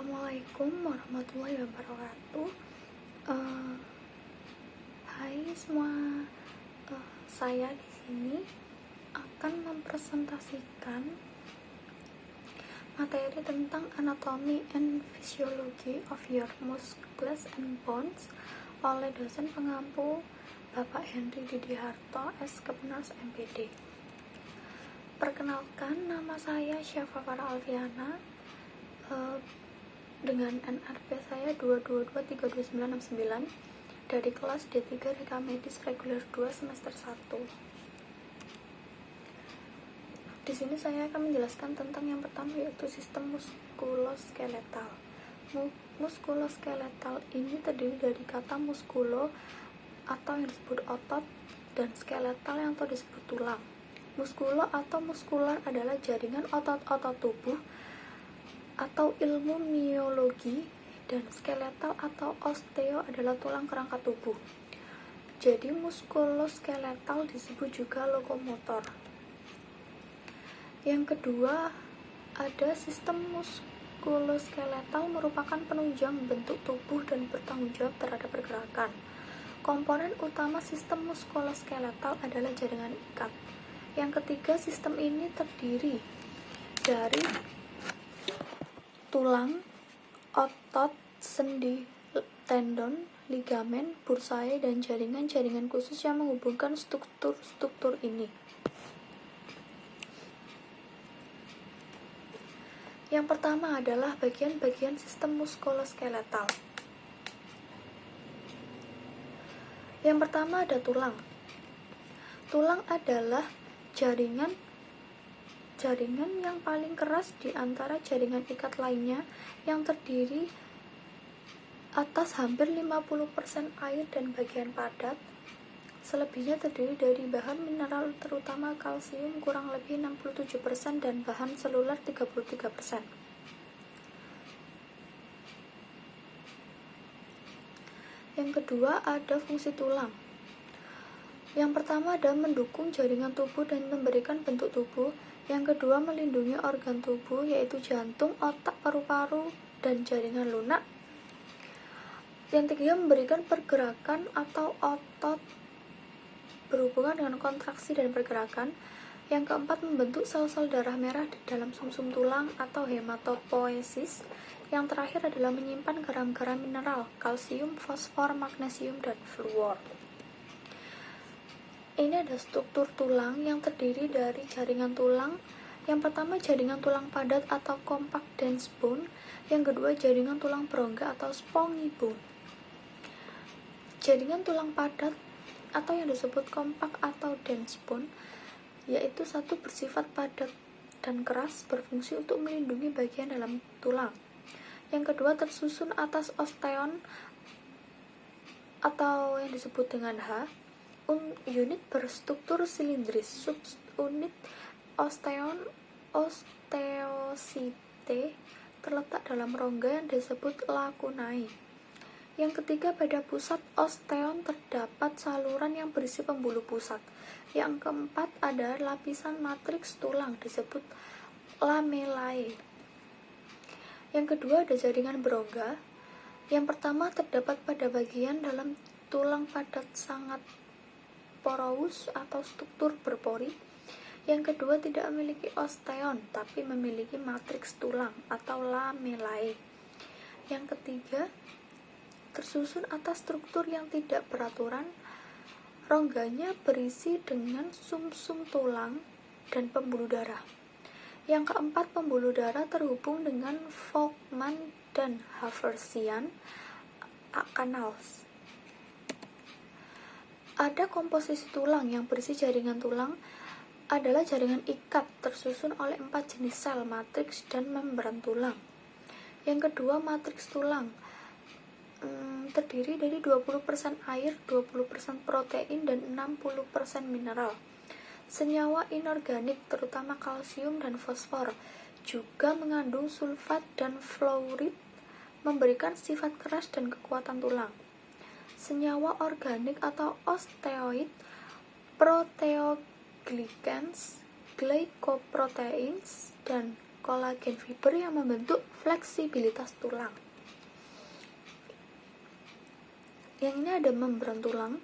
Assalamualaikum warahmatullahi wabarakatuh. Hai semua, saya di sini akan mempresentasikan materi tentang anatomy and physiology of your muscles and bones oleh dosen pengampu Bapak Henry Didiharto, SKPNARS MPD. Perkenalkan, nama saya Syafa Farah Alfiana, dengan NRP saya 2223299 dari kelas D3 Reka Medis Reguler 2 semester 1. Di sini saya akan menjelaskan tentang yang pertama, yaitu sistem muskuloskeletal. Muskuloskeletal ini terdiri dari kata muskulo atau yang disebut otot dan skeletal yang disebut tulang. Muskulo atau muskular adalah jaringan otot-otot tubuh atau ilmu miologi, dan skeletal atau osteo adalah tulang kerangka tubuh. Jadi muskuloskeletal disebut juga lokomotor. Yang kedua, ada sistem muskuloskeletal merupakan penunjang bentuk tubuh dan bertanggung jawab terhadap pergerakan. Komponen utama sistem muskuloskeletal adalah jaringan ikat. Yang ketiga, sistem ini terdiri dari tulang, otot, sendi, tendon, ligamen, bursae, dan jaringan-jaringan khusus yang menghubungkan struktur-struktur ini. Yang pertama adalah bagian-bagian sistem muskuloskeletal. Yang pertama ada tulang. Tulang adalah jaringan yang paling keras di antara jaringan ikat lainnya, yang terdiri atas hampir 50% air dan bagian padat. Selebihnya terdiri dari bahan mineral terutama kalsium kurang lebih 67% dan bahan seluler 33%. Yang kedua ada fungsi tulang. Yang pertama adalah mendukung jaringan tubuh dan memberikan bentuk tubuh. Yang kedua, melindungi organ tubuh yaitu jantung, otak, paru-paru, dan jaringan lunak. Yang ketiga, memberikan pergerakan atau otot berhubungan dengan kontraksi dan pergerakan. Yang keempat, membentuk sel-sel darah merah di dalam sumsum tulang atau hematopoiesis. Yang terakhir adalah menyimpan garam-garam mineral, kalsium, fosfor, magnesium, dan fluor. Ini ada struktur tulang yang terdiri dari jaringan tulang. Yang pertama, jaringan tulang padat atau compact dense bone. Yang kedua, jaringan tulang berongga atau spongy bone. Jaringan tulang padat atau yang disebut compact atau dense bone yaitu satu, bersifat padat dan keras, berfungsi untuk melindungi bagian dalam tulang. Yang kedua, tersusun atas osteon atau yang disebut dengan H. Unit berstruktur silindris. Subunit osteosite terletak dalam rongga yang disebut lacunae. Yang ketiga, pada pusat osteon terdapat saluran yang berisi pembuluh pusat. Yang keempat ada lapisan matriks tulang disebut lamellae. Yang kedua ada jaringan berongga. Yang pertama terdapat pada bagian dalam tulang padat sangat porous atau struktur berpori. Yang kedua tidak memiliki osteon tapi memiliki matriks tulang atau lamellae. Yang ketiga tersusun atas struktur yang tidak beraturan. Rongganya berisi dengan sumsum tulang dan pembuluh darah. Yang keempat, pembuluh darah terhubung dengan Volkmann dan Haversian canals. Ada komposisi tulang yang berisi jaringan tulang adalah jaringan ikat tersusun oleh 4 jenis sel, matriks, dan membran tulang. Yang kedua, matriks tulang terdiri dari 20% air, 20% protein, dan 60% mineral. Senyawa inorganik terutama kalsium dan fosfor juga mengandung sulfat dan fluorid, memberikan sifat keras dan kekuatan tulang. Senyawa organik atau osteoid, proteoglycans, glycoproteins, dan kolagen fiber yang membentuk fleksibilitas tulang. Yang ini ada membran tulang,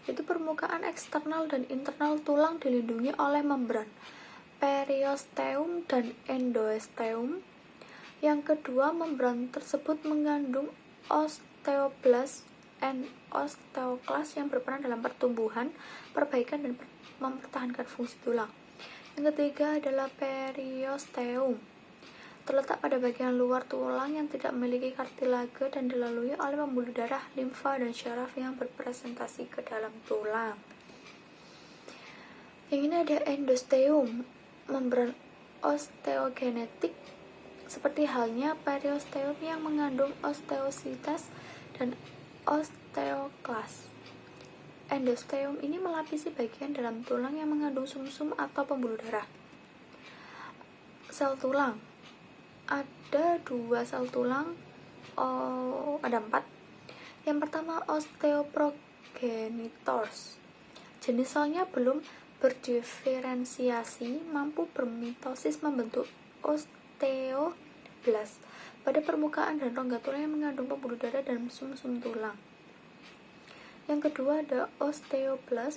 yaitu permukaan eksternal dan internal tulang dilindungi oleh membran periosteum dan endosteum. Yang kedua, membran tersebut mengandung osteoblast and osteoclast yang berperan dalam pertumbuhan, perbaikan, dan mempertahankan fungsi tulang. Yang ketiga adalah periosteum, terletak pada bagian luar tulang yang tidak memiliki kartilage dan dilalui oleh pembuluh darah, limfa, dan syaraf yang berpresentasi ke dalam tulang. Yang ini ada endosteum, membran osteogenetik, seperti halnya periosteum yang mengandung osteositas dan osteoklas. Endosteum ini melapisi bagian dalam tulang yang mengandung sumsum atau pembuluh darah. Sel tulang, ada 2 sel tulang, ada 4. Yang pertama osteoprogenitors. Jenis selnya belum berdiferensiasi, mampu bermitosis membentuk osteoblast pada permukaan dan rongga tulang yang mengandung pembuluh darah dan sumsum tulang. Yang kedua ada osteoblast.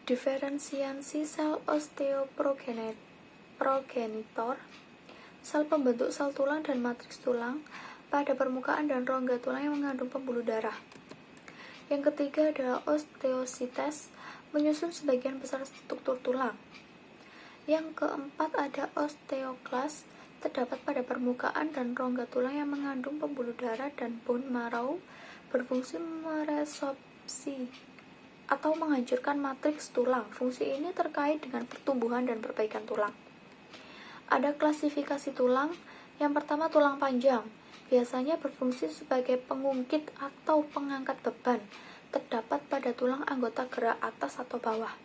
Diferensiasi sel osteoprogenitor, sel pembentuk sel tulang dan matriks tulang pada permukaan dan rongga tulang yang mengandung pembuluh darah. Yang ketiga adalah osteositas, menyusun sebagian besar struktur tulang. Yang keempat ada osteoklas, terdapat pada permukaan dan rongga tulang yang mengandung pembuluh darah dan bone marrow, berfungsi meresorpsi atau menghancurkan matriks tulang. Fungsi ini terkait dengan pertumbuhan dan perbaikan tulang. Ada klasifikasi tulang. Yang pertama, tulang panjang, biasanya berfungsi sebagai pengungkit atau pengangkat beban, terdapat pada tulang anggota gerak atas atau bawah.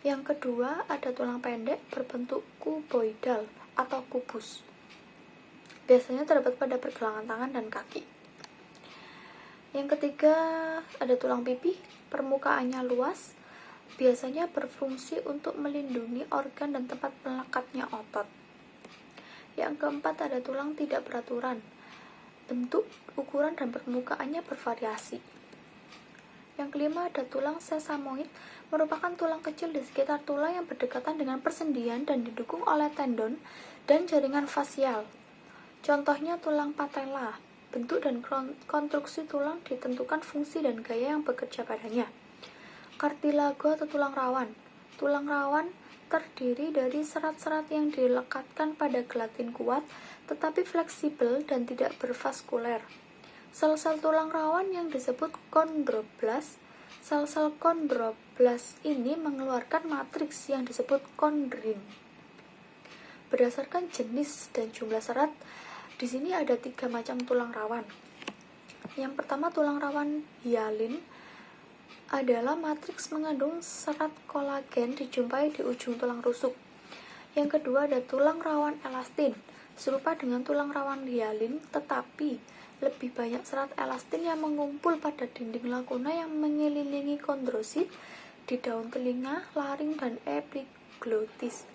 Yang kedua, ada tulang pendek berbentuk kuboidal atau kubus, biasanya terdapat pada pergelangan tangan dan kaki. Yang ketiga, ada tulang pipih, permukaannya luas, biasanya berfungsi untuk melindungi organ dan tempat melekatnya otot. Yang keempat, ada tulang tidak beraturan, bentuk, ukuran, dan permukaannya bervariasi. Yang kelima, ada tulang sesamoid, merupakan tulang kecil di sekitar tulang yang berdekatan dengan persendian dan didukung oleh tendon dan jaringan fasial. Contohnya tulang patella. Bentuk dan konstruksi tulang ditentukan fungsi dan gaya yang bekerja padanya. Kartilago atau tulang rawan. Tulang rawan terdiri dari serat-serat yang dilekatkan pada gelatin kuat, tetapi fleksibel dan tidak bervaskuler. Sel-sel tulang rawan yang disebut kondroblast. Sel-sel kondroblast ini mengeluarkan matriks yang disebut kondrin. Berdasarkan jenis dan jumlah serat, di sini ada 3 macam tulang rawan. Yang pertama, tulang rawan hyalin adalah matriks mengandung serat kolagen dijumpai di ujung tulang rusuk. Yang kedua, ada tulang rawan elastin, serupa dengan tulang rawan hyalin, tetapi lebih banyak serat elastin yang mengumpul pada dinding lakuna yang mengelilingi kondrosit di daun telinga, laring, dan epiglotis.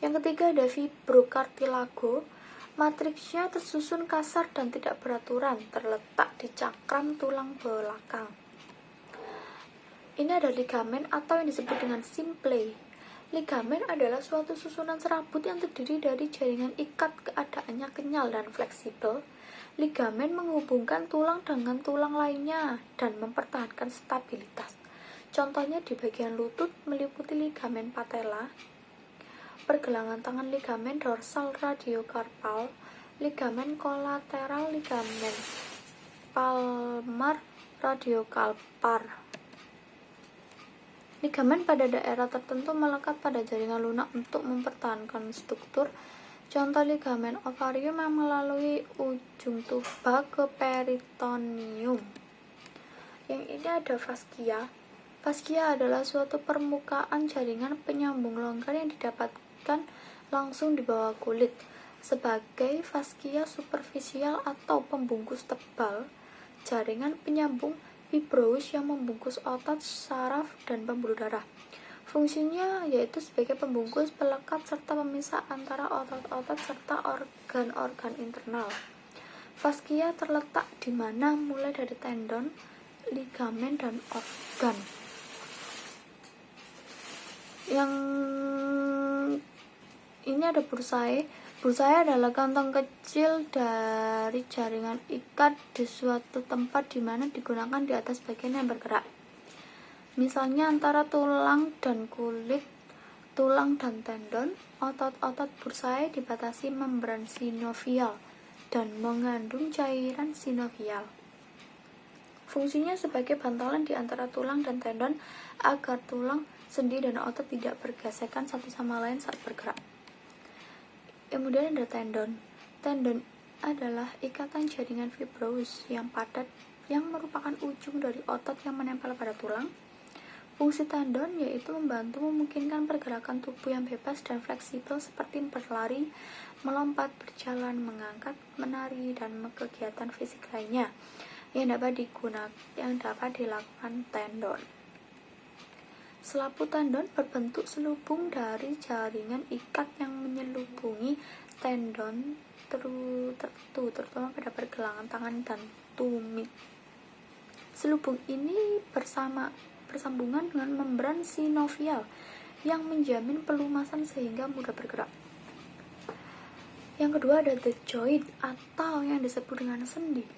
Yang ketiga, ada fibrokartilago. Matriksnya tersusun kasar dan tidak beraturan, terletak di cakram tulang belakang. Ini ada ligamen atau yang disebut dengan simple. Ligamen adalah suatu susunan serabut yang terdiri dari jaringan ikat, keadaannya kenyal dan fleksibel. Ligamen menghubungkan tulang dengan tulang lainnya dan mempertahankan stabilitas. Contohnya di bagian lutut meliputi ligamen patella, pergelangan tangan ligamen dorsal radiokarpal, ligamen kolateral, ligamen palmar radiokarpal. Ligamen pada daerah tertentu melekat pada jaringan lunak untuk mempertahankan struktur. Contoh ligamen ovarium yang melalui ujung tuba ke peritoneum. Yang ini ada faskia. Faskia adalah suatu permukaan jaringan penyambung longgar yang didapatkan langsung di bawah kulit. Sebagai faskia superficial atau pembungkus tebal, jaringan penyambung fibrous yang membungkus otot, saraf, dan pembuluh darah. Fungsinya yaitu sebagai pembungkus, pelekat, serta pemisah antara otot-otot serta organ-organ internal. Faskia terletak di mana mulai dari tendon, ligamen, dan organ. Yang ini ada bursae. Bursae adalah kantong kecil dari jaringan ikat di suatu tempat di mana digunakan di atas bagian yang bergerak. Misalnya antara tulang dan kulit, tulang dan tendon. Otot-otot bursae dibatasi membran sinovial dan mengandung cairan sinovial. Fungsinya sebagai bantalan di antara tulang dan tendon agar tulang, sendi, dan otot tidak bergesekan satu sama lain saat bergerak. Kemudian ada tendon. Tendon adalah ikatan jaringan fibrous yang padat yang merupakan ujung dari otot yang menempel pada tulang. Fungsi tendon yaitu membantu memungkinkan pergerakan tubuh yang bebas dan fleksibel seperti berlari, melompat, berjalan, mengangkat, menari, dan kegiatan fisik lainnya yang dapat dilakukan tendon. Selapu tendon berbentuk selubung dari jaringan ikat yang menyelubungi tendon tertentu, terutama pada pergelangan tangan dan tumit. Selubung ini bersambungan dengan membran sinovial yang menjamin pelumasan sehingga mudah bergerak. Yang kedua ada the joint atau yang disebut dengan sendi.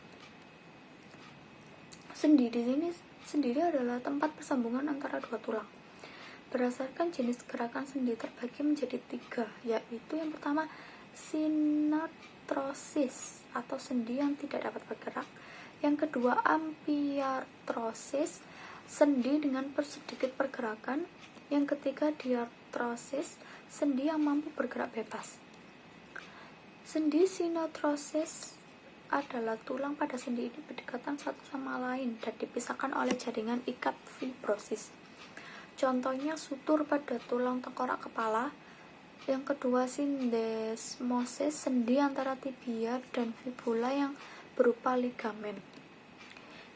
Sendi di sini sendiri adalah tempat persambungan antara dua tulang. Berdasarkan jenis gerakan sendi terbagi menjadi 3, yaitu yang pertama sinetrosis atau sendi yang tidak dapat bergerak. Yang kedua ampiartrosis, sendi dengan sedikit pergerakan. Yang ketiga diartrosis, sendi yang mampu bergerak bebas. Sendi sinetrosis adalah tulang pada sendi ini berdekatan satu sama lain dan dipisahkan oleh jaringan ikat fibrosis. Contohnya sutur pada tulang tengkorak kepala. Yang kedua syndesmosis, sendi antara tibia dan fibula yang berupa ligamen.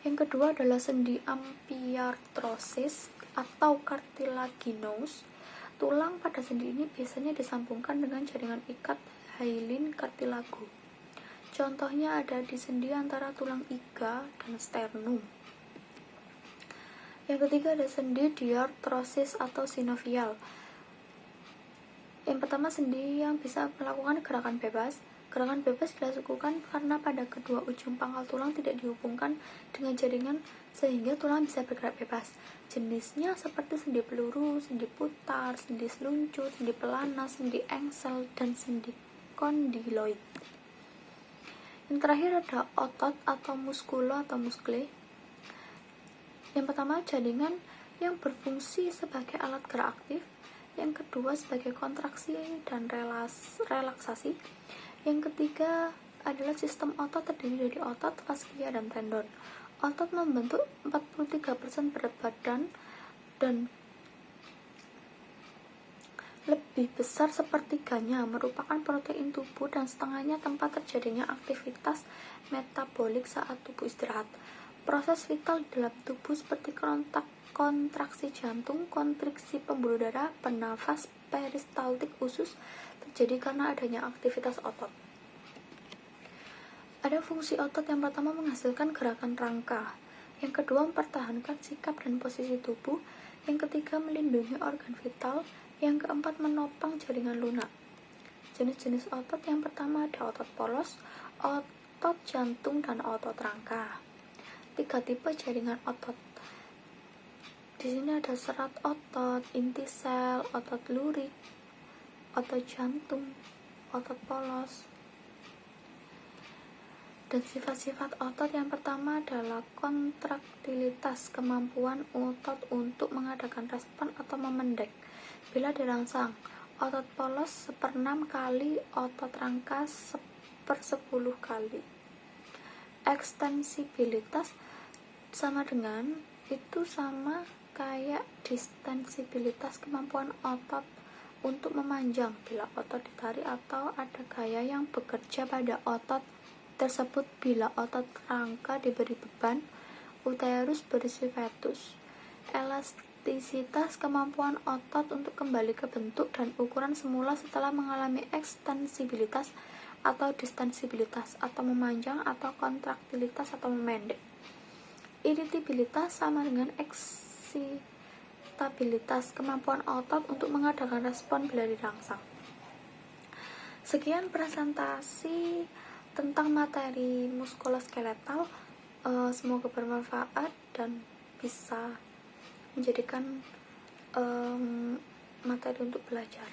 Yang kedua adalah sendi ampiartrosis atau cartilaginous. Tulang pada sendi ini biasanya disambungkan dengan jaringan ikat hyaline cartilago. Contohnya ada di sendi antara tulang iga dan sternum. Yang ketiga ada sendi diartrosis atau sinovial. Yang pertama sendi yang bisa melakukan gerakan bebas. Gerakan bebas dilakukan karena pada kedua ujung pangkal tulang tidak dihubungkan dengan jaringan sehingga tulang bisa bergerak bebas. Jenisnya seperti sendi peluru, sendi putar, sendi seluncur, sendi pelana, sendi engsel, dan sendi kondiloid. Yang terakhir ada otot atau muskulo atau muskle. Yang pertama jaringan yang berfungsi sebagai alat gerak aktif. Yang kedua sebagai kontraksi dan relaksasi. Yang ketiga adalah sistem otot terdiri dari otot, faskia, dan tendon. Otot membentuk 43% berat badan dan lebih besar sepertiganya merupakan protein tubuh dan setengahnya tempat terjadinya aktivitas metabolik saat tubuh istirahat. Proses vital di dalam tubuh seperti kontraksi jantung, kontriksi pembuluh darah, bernafas, peristaltik usus terjadi karena adanya aktivitas otot. Ada fungsi otot yang pertama menghasilkan gerakan rangka, yang kedua mempertahankan sikap dan posisi tubuh, yang ketiga melindungi organ vital, yang keempat menopang jaringan lunak. Jenis-jenis otot yang pertama ada otot polos, otot jantung, dan otot rangka. 3 tipe jaringan otot. Di sini ada serat otot, inti sel, otot lurik, otot jantung, otot polos. Dan sifat-sifat otot yang pertama adalah kontraktilitas, kemampuan otot untuk mengadakan respon atau memendek bila dirangsang. Otot polos 1/6 kali, otot rangka 1/10 kali. Ekstensibilitas sama kayak distensibilitas, kemampuan otot untuk memanjang bila otot ditarik atau ada gaya yang bekerja pada otot tersebut bila otot rangka diberi beban, uterus berisi fetus. elastisitas, kemampuan otot untuk kembali ke bentuk dan ukuran semula setelah mengalami ekstensibilitas atau distensibilitas, atau memanjang atau kontraktilitas atau memendek. Irritabilitas sama dengan eksitabilitas, kemampuan otot untuk mengadakan respon bila dirangsang. Sekian presentasi tentang materi muskuloskeletal. Semoga bermanfaat dan bisa menjadikan materi untuk belajar.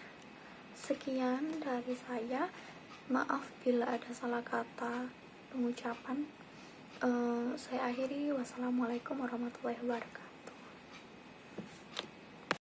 Sekian dari saya. Maaf bila ada salah kata pengucapan. Saya akhiri. Wassalamualaikum warahmatullahi wabarakatuh.